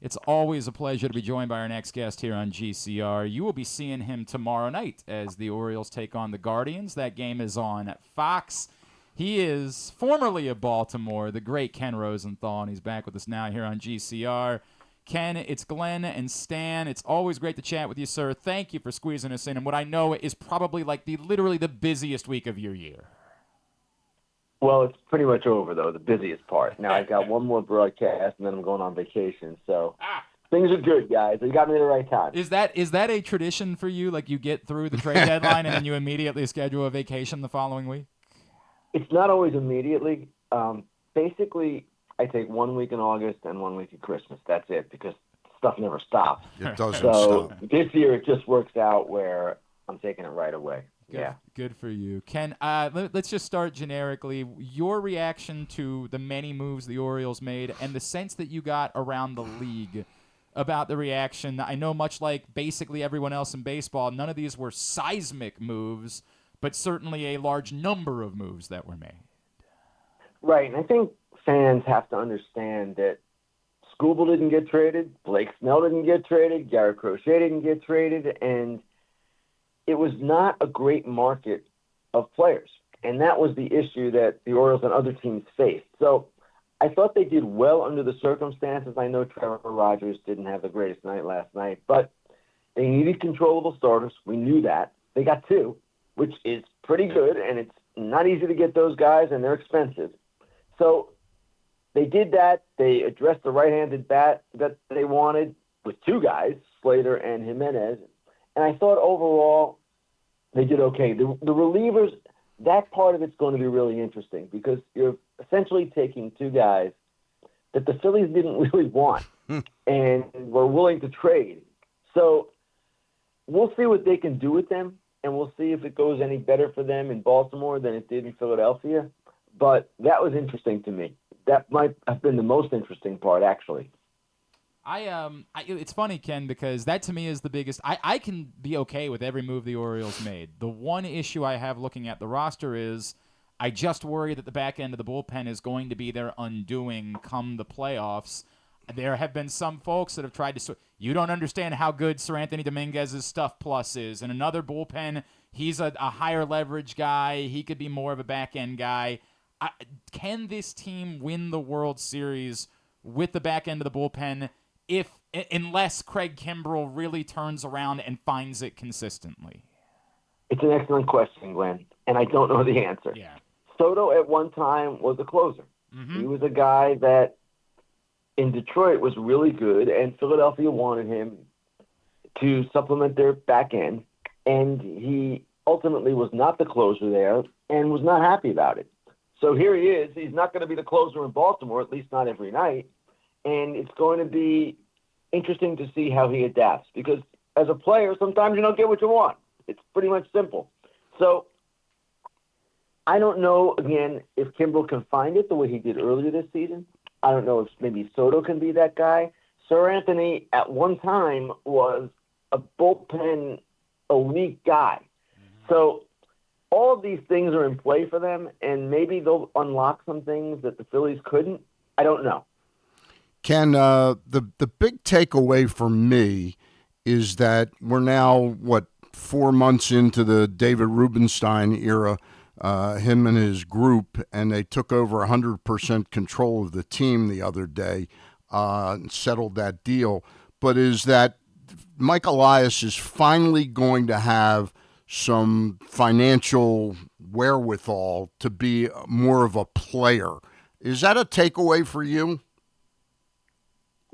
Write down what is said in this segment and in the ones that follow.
It's always a pleasure to be joined by our next guest here on GCR. You will be seeing him tomorrow night as the Orioles take on the Guardians. That game is on Fox. He is formerly of Baltimore, the great Ken Rosenthal, and he's back with us now here on GCR. Ken, it's Glenn and Stan. It's always great to chat with you, sir. Thank you for squeezing us in, and what I know is probably like literally the busiest week of your year. Well, it's pretty much over, though, the busiest part. Now I've got one more broadcast, and then I'm going on vacation. So things are good, guys. You got me at the right time. Is that a tradition for you? Like you get through the trade deadline, and then you immediately schedule a vacation the following week? It's not always immediately. Basically, I take 1 week in August and 1 week at Christmas. That's it, because stuff never stops. It doesn't so stop. This year, it just works out where I'm taking it right away. Good for you. Ken, let's just start generically. Your reaction to the many moves the Orioles made and the sense that you got around the league about the reaction. I know much like basically everyone else in baseball, none of these were seismic moves, but certainly a large number of moves that were made. Right, and I think fans have to understand that Skubal didn't get traded, Blake Snell didn't get traded, Garrett Crochet didn't get traded, and it was not a great market of players. And that was the issue that the Orioles and other teams faced. So I thought they did well under the circumstances. I know Trevor Rogers didn't have the greatest night last night, but they needed controllable starters. We knew that. They got two, which is pretty good, and it's not easy to get those guys, and they're expensive. So they did that. They addressed the right-handed bat that they wanted with two guys, Slater and Jimenez. And I thought overall they did okay. The relievers, that part of it's going to be really interesting because you're essentially taking two guys that the Phillies didn't really want and were willing to trade. So we'll see what they can do with them, and we'll see if it goes any better for them in Baltimore than it did in Philadelphia. But that was interesting to me. That might have been the most interesting part, actually. It's funny, Ken, because that to me is the biggest. I can be okay with every move the Orioles made. The one issue I have looking at the roster is I just worry that the back end of the bullpen is going to be their undoing come the playoffs. There have been some folks that have tried to. You don't understand how good Sir Anthony Dominguez's stuff plus is. In another bullpen, he's a higher leverage guy. He could be more of a back end guy. Can this team win the World Series with the back end of the bullpen? Unless Craig Kimbrell really turns around and finds it consistently? It's an excellent question, Glenn, and I don't know the answer. Yeah. Soto at one time was a closer. Mm-hmm. He was a guy that in Detroit was really good, and Philadelphia wanted him to supplement their back end, and he ultimately was not the closer there and was not happy about it. So here he is. He's not going to be the closer in Baltimore, at least not every night. And it's going to be interesting to see how he adapts because as a player, sometimes you don't get what you want. It's pretty much simple. So I don't know, again, if Kimbrell can find it the way he did earlier this season. I don't know if maybe Soto can be that guy. Sir Anthony at one time was a bullpen elite guy. Mm-hmm. So all of these things are in play for them, and maybe they'll unlock some things that the Phillies couldn't. I don't know. Ken, the big takeaway for me is that we're now, 4 months into the David Rubenstein era, him and his group, and they took over 100% control of the team the other day and settled that deal. But is that Mike Elias is finally going to have some financial wherewithal to be more of a player. Is that a takeaway for you?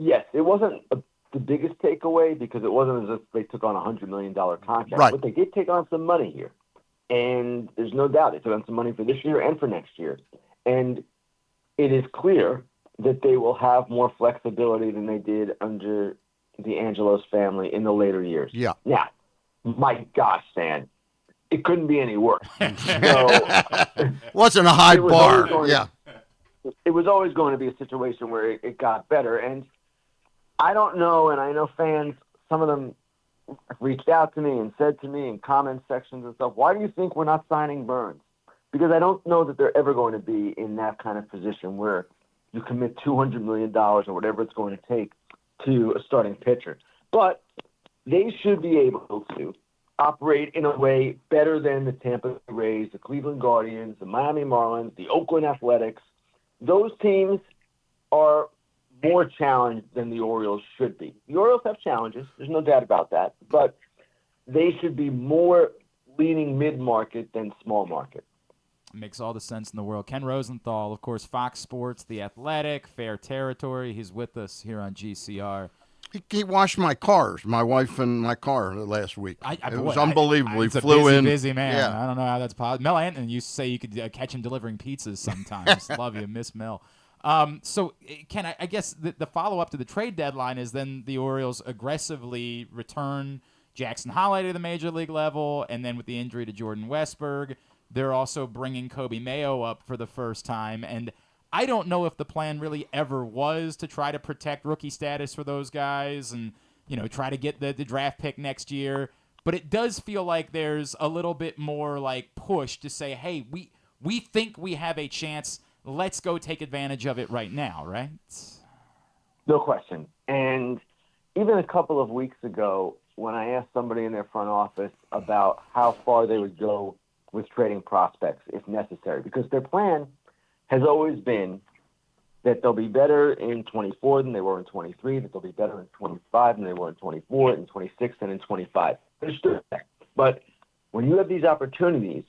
Yes, it wasn't the biggest takeaway because it wasn't as if they took on a $100 million contract. Right. But they did take on some money here. And there's no doubt they took on some money for this year and for next year. And it is clear that they will have more flexibility than they did under the Angelos family in the later years. Yeah. Now, my gosh, Stan, it couldn't be any worse. Wasn't a high bar. It was always going to be a situation where it got better. And I don't know, and I know fans, some of them reached out to me and said to me in comment sections and stuff, why do you think we're not signing Burns? Because I don't know that they're ever going to be in that kind of position where you commit $200 million or whatever it's going to take to a starting pitcher. But they should be able to operate in a way better than the Tampa Bay Rays, the Cleveland Guardians, the Miami Marlins, the Oakland Athletics. Those teams are more challenged than the Orioles should be. The Orioles have challenges. There's no doubt about that. But they should be more leaning mid-market than small market. Makes all the sense in the world. Ken Rosenthal, of course, Fox Sports, The Athletic, Fair Territory. He's with us here on GCR. He washed my cars, my wife and my car last week. It was unbelievable. He flew in. Busy man. Yeah. I don't know how that's possible. Mel Anton used to say you could catch him delivering pizzas sometimes. Love you, Miss Mel. So, Ken, I guess the follow-up to the trade deadline is then the Orioles aggressively return Jackson Holliday to the major league level, and then with the injury to Jordan Westberg, they're also bringing Kobe Mayo up for the first time. And I don't know if the plan really ever was to try to protect rookie status for those guys and, try to get the draft pick next year. But it does feel like there's a little bit more like push to say, hey, we think we have a chance. Let's go take advantage of it right now, right? No question. And even a couple of weeks ago, when I asked somebody in their front office about how far they would go with trading prospects if necessary, because their plan has always been that they'll be better in 24 than they were in 23, that they'll be better in 25 than they were in 24, in 26, and in 25. Understood that. But when you have these opportunities,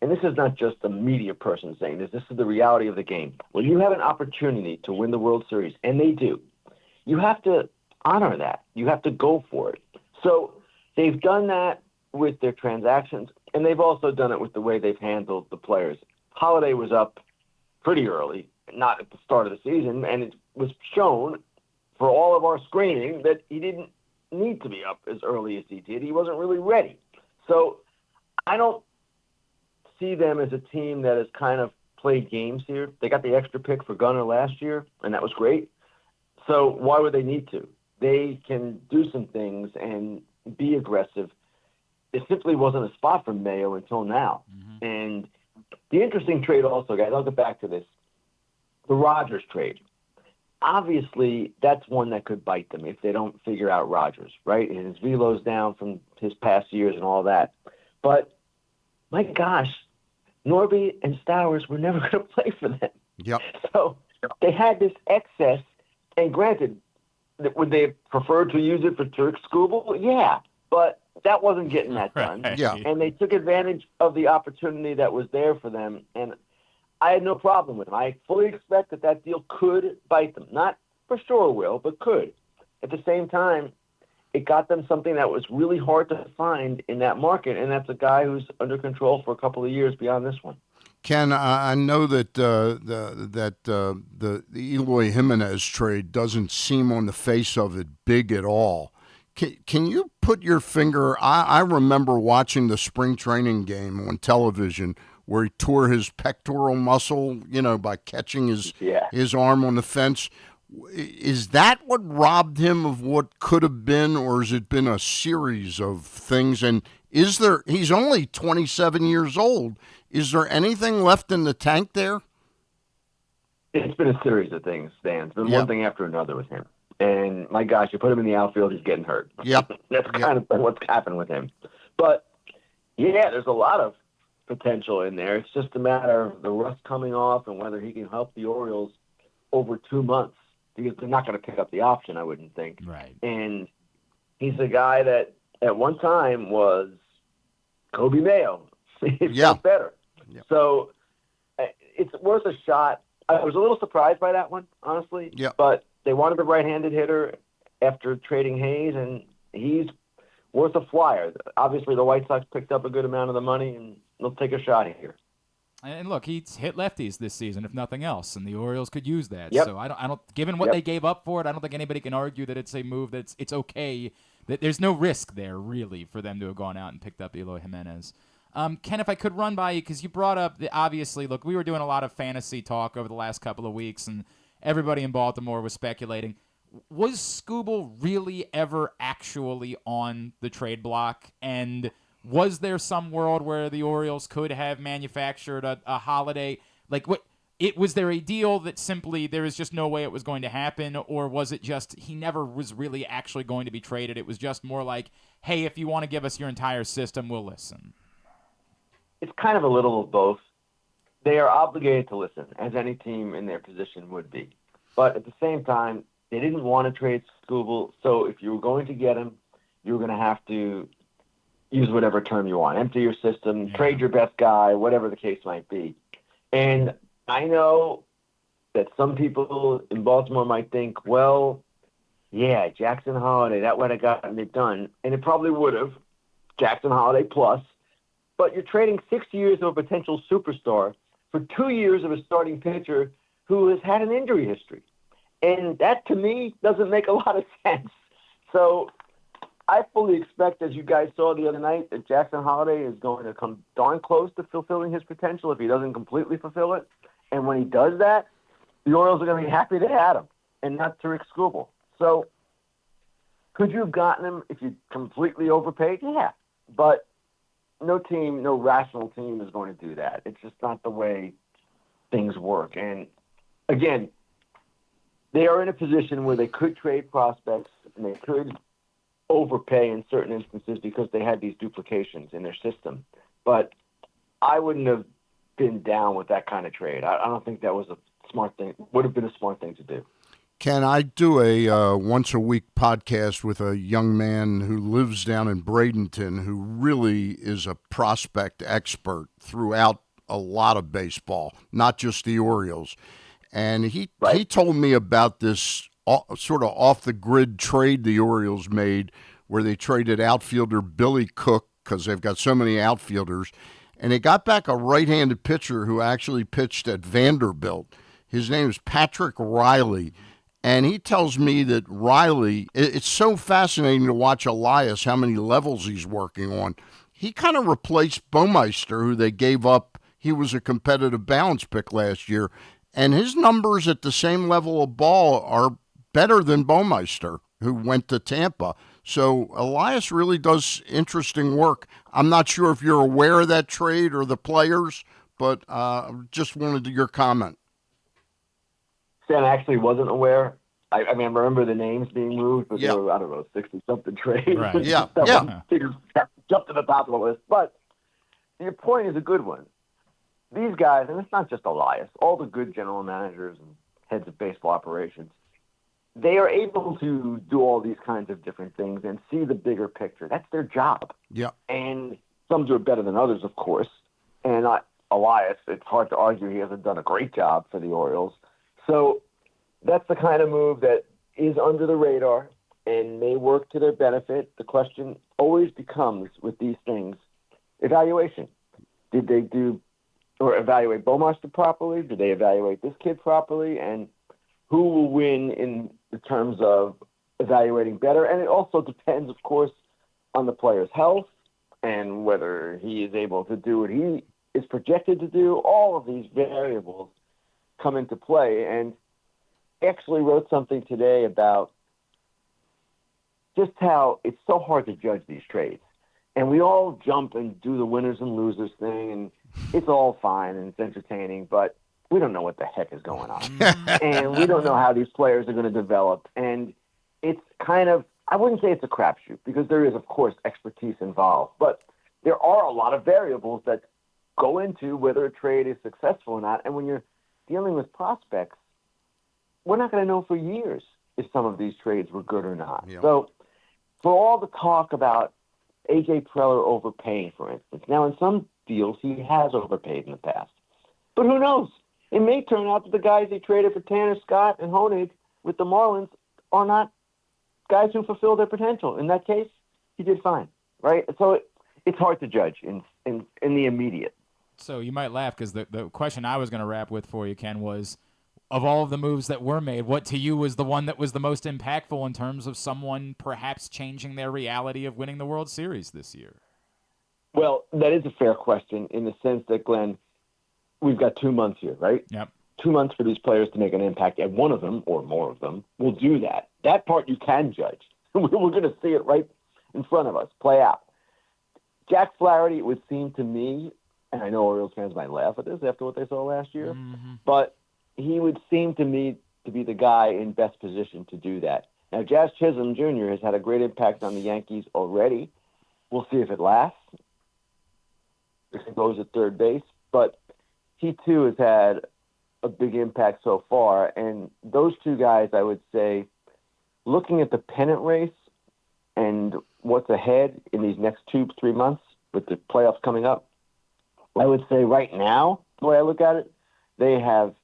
and this is not just a media person saying this is the reality of the game. When you have an opportunity to win the World Series, and they do, you have to honor that. You have to go for it. So they've done that with their transactions, and they've also done it with the way they've handled the players. Holiday was up pretty early, not at the start of the season, and it was shown for all of our screening that he didn't need to be up as early as he did. He wasn't really ready. So I don't see them as a team that has kind of played games here. They got the extra pick for Gunnar last year, and that was great. So why would they need to? They can do some things and be aggressive. It simply wasn't a spot for Mayo until now. Mm-hmm. And the interesting trade also, guys, I'll get back to this, the Rodgers trade. Obviously, that's one that could bite them if they don't figure out Rodgers, right? And his velo's down from his past years and all that. But, my gosh, Norby and Stowers were never going to play for them. Yep. So they had this excess, and granted, would they have preferred to use it for Turk Skubal? Yeah, but that wasn't getting that done. Right. Yeah. And they took advantage of the opportunity that was there for them, and I had no problem with them. I fully expect that deal could bite them. Not for sure will, but could. At the same time, it got them something that was really hard to find in that market, and that's a guy who's under control for a couple of years beyond this one. Ken, I know that the Eloy Jimenez trade doesn't seem on the face of it big at all. Can you put your finger? I remember watching the spring training game on television where he tore his pectoral muscle, by catching his arm on the fence. Is that what robbed him of what could have been, or has it been a series of things? And he's only 27 years old. Is there anything left in the tank there? It's been a series of things, Stan. It's been one thing after another with him. And, my gosh, you put him in the outfield, he's getting hurt. Yep. That's kind of what's happened with him. But, yeah, there's a lot of potential in there. It's just a matter of the rust coming off and whether he can help the Orioles over 2 months, because they're not going to pick up the option, I wouldn't think. Right. And he's a guy that at one time was Kobe Mayo. It's got better. Yeah. So it's worth a shot. I was a little surprised by that one, honestly. Yeah. But they wanted a right-handed hitter after trading Hayes, and he's worth a flyer. Obviously, the White Sox picked up a good amount of the money, and they'll take a shot here. And look, he's hit lefties this season, if nothing else, and the Orioles could use that. Yep. So I don't. Given what they gave up for it, I don't think anybody can argue that it's a move that's it's okay. That there's no risk there really for them to have gone out and picked up Eloy Jimenez. Ken, if I could run by you, because you brought up obviously. Look, we were doing a lot of fantasy talk over the last couple of weeks, and everybody in Baltimore was speculating. Was Skubal really ever actually on the trade block? And was there some world where the Orioles could have manufactured a Holiday? Like, what Was there a deal that simply there is just no way it was going to happen, or was it just he never was really actually going to be traded? It was just more like, hey, if you want to give us your entire system, we'll listen. It's kind of a little of both. They are obligated to listen, as any team in their position would be. But at the same time, they didn't want to trade Skubal, so if you were going to get him, you were going to have to use whatever term you want. Empty your system, trade your best guy, whatever the case might be. And I know that some people in Baltimore might think, well, yeah, Jackson Holiday, that would have gotten it done. And it probably would have, Jackson Holiday plus. But you're trading 6 years of a potential superstar for 2 years of a starting pitcher who has had an injury history. And that, to me, doesn't make a lot of sense. So I fully expect, as you guys saw the other night, that Jackson Holiday is going to come darn close to fulfilling his potential if he doesn't completely fulfill it. And when he does that, the Orioles are going to be happy they had him and not Tariq Skubal. So could you have gotten him if you completely overpaid? Yeah. But no team, no rational team is going to do that. It's just not the way things work. And again, they are in a position where they could trade prospects and they could overpay in certain instances because they had these duplications in their system. But I wouldn't have been down with that kind of trade. I don't think that was a smart thing. Would have been a smart thing to do. Can I do a once-a-week podcast with a young man who lives down in Bradenton who really is a prospect expert throughout a lot of baseball, not just the Orioles. And he told me about this sort of off-the-grid trade the Orioles made where they traded outfielder Billy Cook because they've got so many outfielders, and they got back a right-handed pitcher who actually pitched at Vanderbilt. His name is Patrick Riley. And he tells me that Riley, it's so fascinating to watch Elias, how many levels he's working on. He kind of replaced Baumeister, who they gave up. He was a competitive balance pick last year. And his numbers at the same level of ball are better than Baumeister, who went to Tampa. So Elias really does interesting work. I'm not sure if you're aware of that trade or the players, but just wanted your comment. Sam actually wasn't aware. I mean, I remember the names being moved, but there were, I don't know, 60-something trades. Right. Yeah. Jumped to the top of the list. But your point is a good one. These guys, and it's not just Elias, all the good general managers and heads of baseball operations, they are able to do all these kinds of different things and see the bigger picture. That's their job. Yeah. And some do it better than others, of course. And Elias, it's hard to argue he hasn't done a great job for the Orioles. So that's the kind of move that is under the radar and may work to their benefit. The question always becomes with these things, evaluation. Did they do or evaluate Baumeister properly? Did they evaluate this kid properly? And who will win in the terms of evaluating better? And it also depends, of course, on the player's health and whether he is able to do what he is projected to do. All of these variables come into play. And I actually wrote something today about just how it's so hard to judge these trades. And we all jump and do the winners and losers thing, and it's all fine and it's entertaining, but we don't know what the heck is going on. And we don't know how these players are going to develop. And it's kind of, I wouldn't say it's a crapshoot because there is, of course, expertise involved, but there are a lot of variables that go into whether a trade is successful or not. And when you're dealing with prospects, we're not going to know for years if some of these trades were good or not. Yeah. So for all the talk about A.J. Preller overpaying, for instance, now in some deals he has overpaid in the past. But who knows? It may turn out that the guys he traded for Tanner Scott and Honig with the Marlins are not guys who fulfill their potential. In that case, he did fine, right? So it's hard to judge in the immediate. So you might laugh because the question I was going to wrap with for you, Ken, was of all of the moves that were made, what to you was the one that was the most impactful in terms of someone perhaps changing their reality of winning the World Series this year? Well, that is a fair question in the sense that, Glenn, we've got 2 months here, right? Yep. 2 months for these players to make an impact, and one of them, or more of them, will do that. That part you can judge. We're going to see it right in front of us play out. Jack Flaherty, it would seem to me, and I know Orioles fans might laugh at this after what they saw last year, Mm-hmm. but he would seem to me to be the guy in best position to do that. Now, Jazz Chisholm Jr. has had a great impact on the Yankees already. We'll see if it lasts, if he goes at third base, but he too has had a big impact so far. And those two guys, I would say, looking at the pennant race and what's ahead in these next 2-3 months with the playoffs coming up, I would say right now, the way I look at it, they have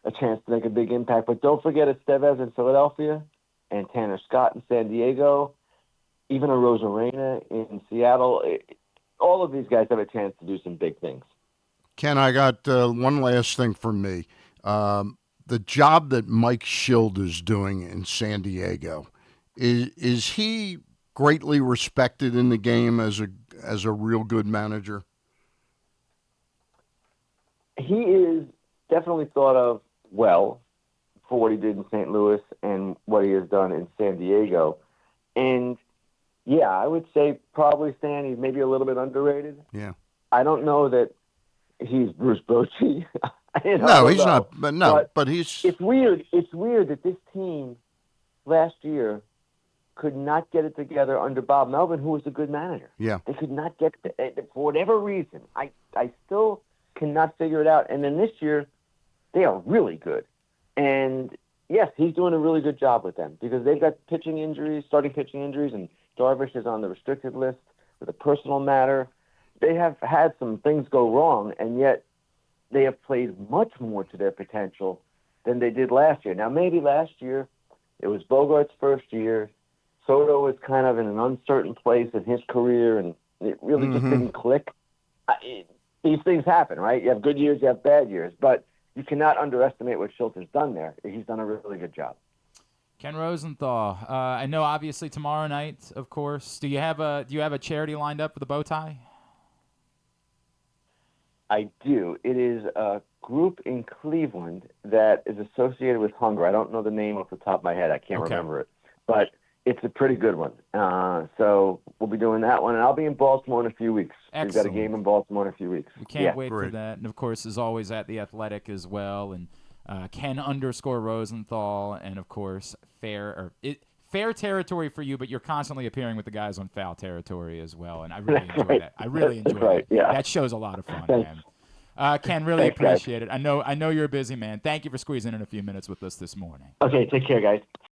a chance to make a big impact. But don't forget Estevez in Philadelphia and Tanner Scott in San Diego, even a Rosarena in Seattle. All of these guys have a chance to do some big things. Ken, I got one last thing from me. The job that Mike Schild is doing in San Diego, is he greatly respected in the game as a real good manager? He is definitely thought of well for what he did in St. Louis and what he has done in San Diego. And yeah, I would say probably Stan, he's maybe a little bit underrated. Yeah. I don't know that he's Bruce Bochy. No, he's not. But he's. It's weird. It's weird that this team last year could not get it together under Bob Melvin, who was a good manager. Yeah. They could not get it for whatever reason. I still cannot figure it out. And then this year, they are really good. And yes, he's doing a really good job with them because they've got starting pitching injuries, and Darvish is on the restricted list with a personal matter. They have had some things go wrong, and yet they have played much more to their potential than they did last year. Now, maybe last year it was Bogart's first year. Soto was kind of in an uncertain place in his career, and it really just didn't click. These things happen, right? You have good years, you have bad years, but you cannot underestimate what Schultz has done there. He's done a really good job. Ken Rosenthal, I know obviously tomorrow night, of course. Do you have a charity lined up for the bow tie? I do. It is a group in Cleveland that is associated with hunger. I don't know the name off the top of my head. I can't remember it. But it's a pretty good one. So we'll be doing that one. And I'll be in Baltimore in a few weeks. Excellent. We've got a game in Baltimore in a few weeks. We can't wait great. for that. And, of course, as always, at The Athletic as well. And Ken_Rosenthal. And, of course, fair territory for you, but you're constantly appearing with the guys on foul territory as well. And I really enjoy that. I really enjoy it. Yeah. That shows a lot of fun, Thanks. man. Ken, really Thanks, guys. appreciate it. I know you're a busy man. Thank you for squeezing in a few minutes with us this morning. Okay, take care, guys.